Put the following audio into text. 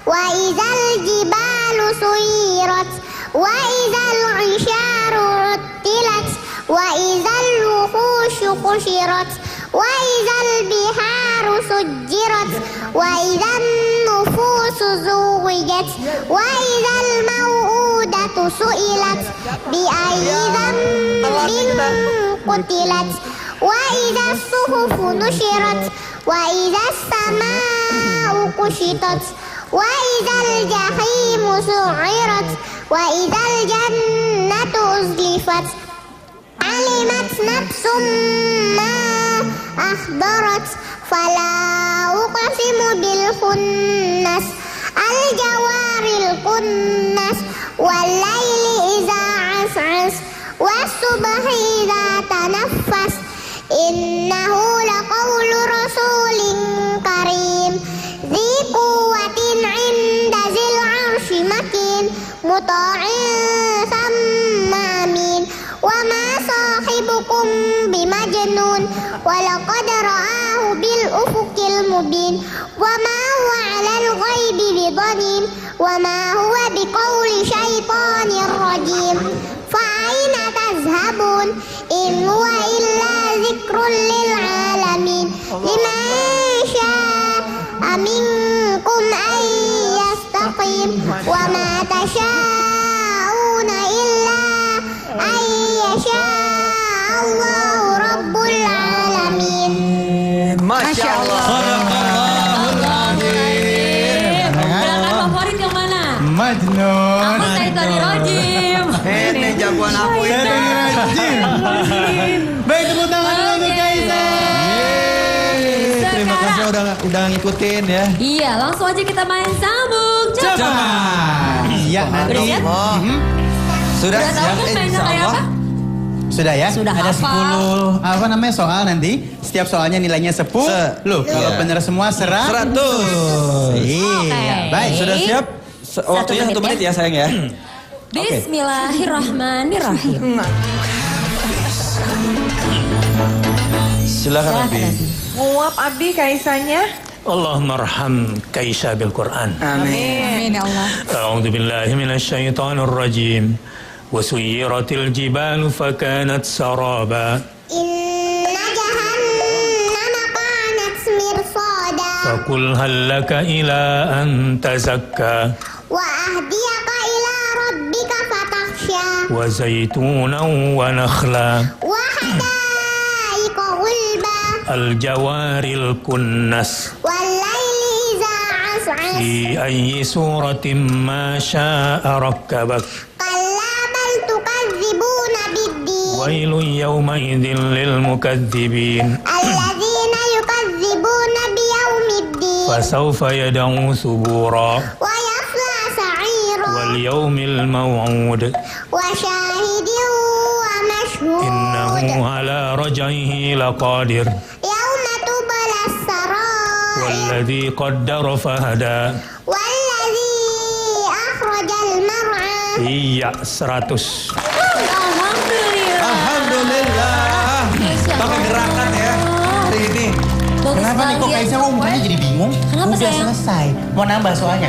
وإذا الجبال سيرت وإذا العشار عطلت وإذا الوحوش حشرت وإذا البحار سجرت وإذا النفوس زوجت وإذا الموءودة سئلت بأي ذنب قتلت وإذا الصحف نشرت وإذا السماء كشطت وإذا الجحيم سعرت وإذا الجنة أزلفت علمت نفس ما أحضرت فلا أقسم بالخنس الجوار الكنس والليل إذا عسعس والصبح إذا تنفس إنه لقول رسول كريم ذي قوة عند ذي العرش مكين مطاع ثم أمين وما صاحبكم بمجنون ولقد رآه بالأفق المبين وما هو على الغيب بضنين وما هو بقول شيطان رجيم فأين تذهبون إن هو إلا ذكر للعالمين لمن شاء منكم أن يستقيم وما تشاءون إلا أن يشاء الله رب العالمين. Masya Allah. Gerakan favorit yang mana? Majnun. Aku Syaitani Rajim. Ini jagoan aku ini. Baik, tepuk tangan dulu untuk Kaisa. Terima kasih udah ngikutin ya. Iya, langsung aja kita main sambung coba. Iya, nanti. Udah siap? Sudah Udah tahu siap kan mainnya kayak apa? Sudah ya? Sudah Ada hafal. 10 apa namanya soal nanti. Setiap soalnya nilainya 10. Loh, kalau benar semua 100. 100. Iya, baik. Sudah siap? Waktunya 1 menit menit ya sayang ya. Bismillahirrahmanirrahim. Silakan Abi. Nguap Abi Kaisanya. اللهم ارحم كيشا بالقرآن. Amin. Amin ya Allah. أعوذ بالله من الشيطان الرجيم وسيرت الجبال فكانت سرابا إن جهنم كانت مرصادا فقل هل لك إلى أن تزكى وأهديك إلى ربك فتخشى وزيتونا ونخلا وحدائق غلبا الجوار الكنس والليل إذا عسعس في أي سورة ما شاء ركبك كلا بل تكذبون بالدين ويل يومئذ للمكذبين الذين يكذبون بيوم الدين فسوف يدعو ثبورا ويصلى سعيرا واليوم الموعود وشاهد ومشهود إنه على رجعه لقادر يوم تبلى السرائر والذي قدر فهدى والذي أخرج المرعى Iya 100. Alhamdulillah. Alhamdulillah. Pakai gerakan ya hari ini. Bagus Kenapa nih kok sekali ya, Kaisa Sobat. umpannya jadi bingung? Kenapa, Udah sayang? selesai. Mau nambah soalnya.